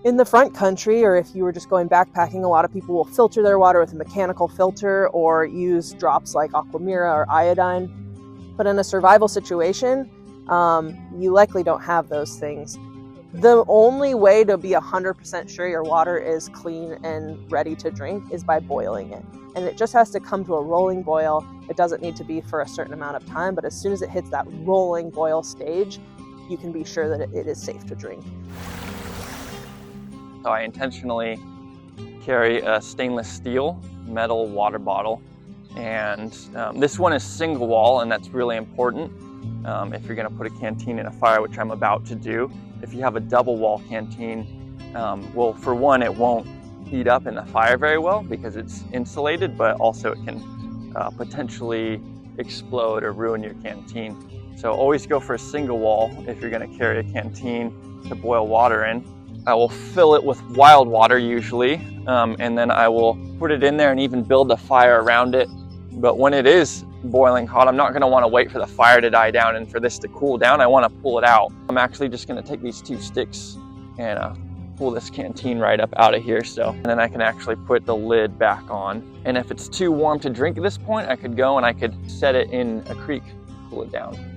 In the front country, or if you were just going backpacking, a lot of people will filter their water with a mechanical filter or use drops like Aquamira or iodine. But in a survival situation, you likely don't have those things. The only way to be 100% sure your water is clean and ready to drink is by boiling it. And it just has to come to a rolling boil. It doesn't need to be for a certain amount of time, but as soon as it hits that rolling boil stage, you can be sure that it is safe to drink. So I intentionally carry a stainless steel metal water bottle, and this one is single wall, and that's really important if you're going to put a canteen in a fire, which I'm about to do. If you have a double wall canteen, well, for one, it won't heat up in the fire very well because it's insulated, but also it can potentially explode or ruin your canteen. So always go for a single wall if you're going to carry a canteen to boil water in. I will fill it with wild water usually, and then I will put it in there and even build a fire around it. But when it is boiling hot, I'm not going to want to wait for the fire to die down and for this to cool down. I want to pull it out. I'm actually just going to take these 2 sticks and pull this canteen right up out of here. And then I can actually put the lid back on. And if it's too warm to drink at this point, I could go and I could set it in a creek, cool it down.